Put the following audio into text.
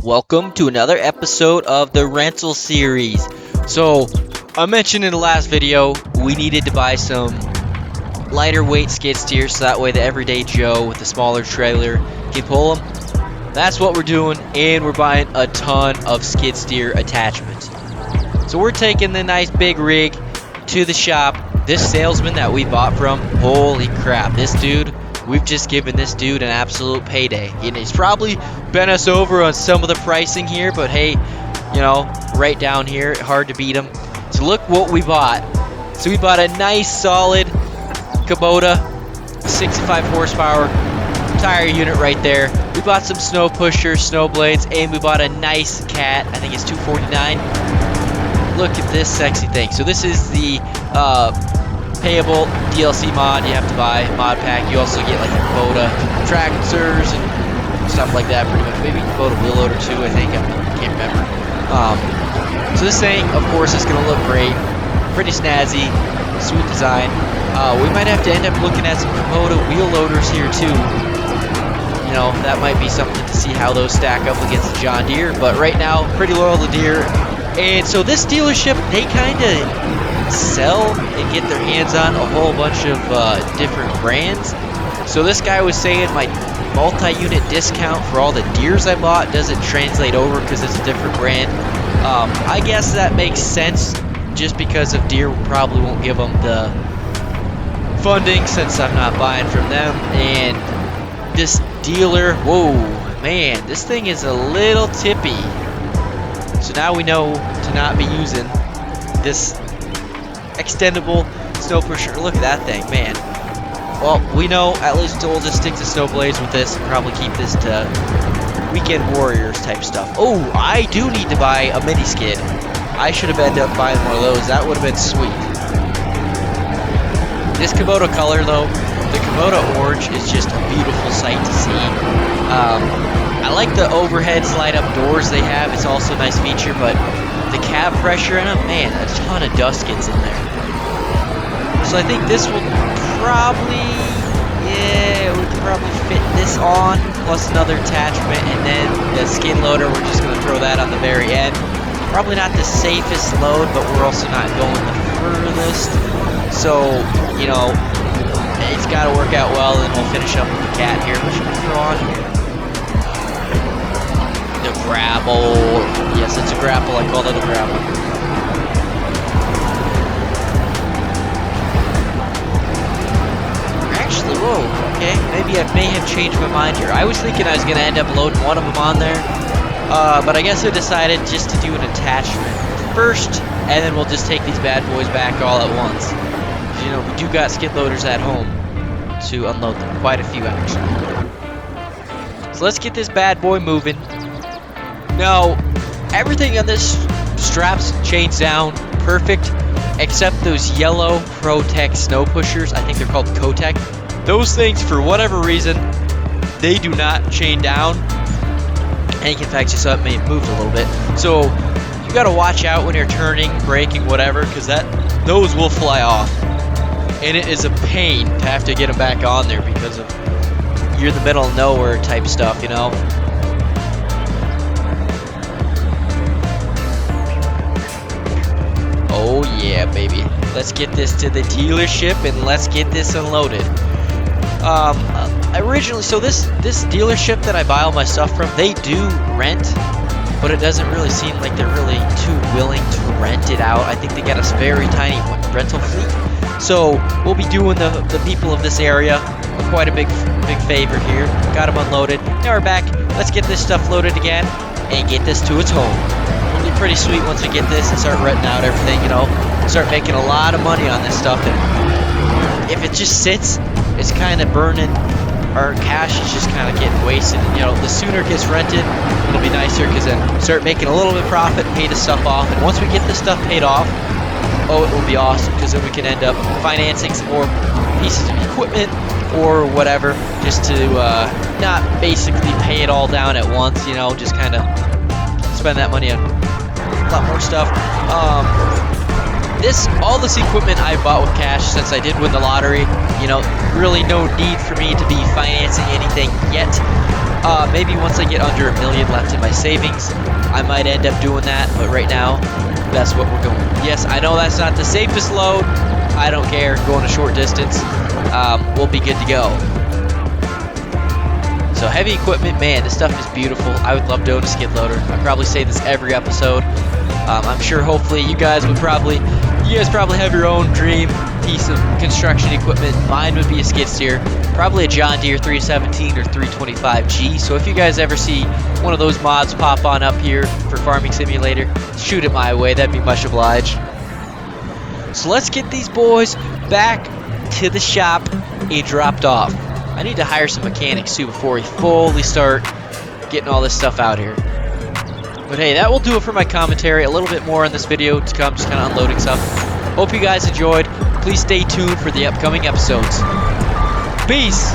Welcome to another episode of the rental series. So, I mentioned in the last video we needed to buy some lighter weight skid steers so that way the everyday Joe with the smaller trailer can pull them. That's what we're doing, and we're buying a ton of skid steer attachments. So we're taking the nice big rig to the shop. This salesman that we bought from, holy crap, this dude, we've just given this dude an absolute payday. And he's probably bent us over on some of the pricing here, but hey, you know, right down here, hard to beat him. So look what we bought. So we bought a nice solid Kubota 65 horsepower tire unit right there. We bought some snow pushers, snow blades, and we bought a nice Cat. I think it's 249. Look at this sexy thing. So this is the payable DLC mod you have to buy, mod pack. You also get like a Kubota tractors and stuff like that pretty much. Maybe Kubota wheel loader too, I think. I can't remember. So this thing, of course, is going to look great. Pretty snazzy, sweet design. We might have to end up looking at some Kubota wheel loaders here too. You know, that might be something to see how those stack up against the John Deere. But right now, pretty loyal to Deere. And so this dealership, they kind of sell and get their hands on a whole bunch of different brands. So this guy was saying my multi-unit discount for all the Deeres I bought doesn't translate over because it's a different brand. I guess that makes sense just because of Deere probably won't give them the funding since I'm not buying from them. And this dealer, whoa, man, this thing is a little tippy. So now we know to not be using this extendable snow pusher. Look at that thing, man. Well, we know at least we'll just stick to snow blades with this and probably keep this to weekend warriors type stuff. Oh, I do need to buy a mini skid. I should have ended up buying one of those. That would have been sweet. This Kubota color though, the Kubota orange is just a beautiful sight to see. I like the overhead slide up doors they have. It's also a nice feature, but the cab pressure in them, man, a ton of dust gets in there. So I think this will probably, we can probably fit this on plus another attachment, and then the skid loader, we're just gonna throw that on the very end. Probably not the safest load, but we're also not going the furthest. So, you know, it's gotta work out well, and we'll finish up with the Cat here. What should we throw on here? The grapple. Yes, it's a grapple. I call it a grapple. Actually, whoa, okay. Maybe I may have changed my mind here. I was thinking I was going to end up loading one of them on there. But I guess I decided just to do an attachment first, and then we'll just take these bad boys back all at once. You know, we do got skid loaders at home to unload them. Quite a few, actually. So let's get this bad boy moving. Now, everything on this straps chains down perfect, except those yellow ProTech snow pushers. I think they're called Kotech. Those things, for whatever reason, they do not chain down. And you can fact just up, may moved a little bit. So you got to watch out when you're turning, braking, whatever, because those will fly off. And it is a pain to have to get them back on there because of you're in the middle of nowhere type stuff, you know. Oh yeah, baby. Let's get this to the dealership and let's get this unloaded. Originally, so this dealership that I buy all my stuff from, they do rent, but it doesn't really seem like they're really too willing to rent it out. I think they got a very tiny rental fleet. So we'll be doing the people of this area quite a big favor here. Got them unloaded. Now we're back. Let's get this stuff loaded again and get this to its home. It'll be pretty sweet once we get this and start renting out everything, you know. Start making a lot of money on this stuff, and if it just sits, it's kind of burning. Our cash is just kind of getting wasted. You know, the sooner it gets rented, it'll be nicer because then start making a little bit of profit, pay the stuff off, and once we get this stuff paid off, oh, it will be awesome because then we can end up financing some more pieces of equipment or whatever, just to not basically pay it all down at once, you know, just kind of spend that money on a lot more stuff. All this equipment I bought with cash since I did win the lottery. You know, really no need for me to be financing anything yet. Maybe once I get under $1 million left in my savings, I might end up doing that. But right now, that's what we're going. Yes, I know that's not the safest load. I don't care. Going a short distance, we'll be good to go. So heavy equipment, man, this stuff is beautiful. I would love to own a skid loader. I probably say this every episode. I'm sure hopefully you guys probably have your own dream piece of construction equipment. Mine would be a skid steer, probably a John Deere 317 or 325G. So if you guys ever see one of those mods pop on up here for Farming Simulator, shoot it my way. That'd be much obliged. So let's get these boys back to the shop and dropped off. I need to hire some mechanics too before we fully start getting all this stuff out here. But hey, that will do it for my commentary. A little bit more on this video to come, just kind of unloading stuff. Hope you guys enjoyed. Please stay tuned for the upcoming episodes. Peace!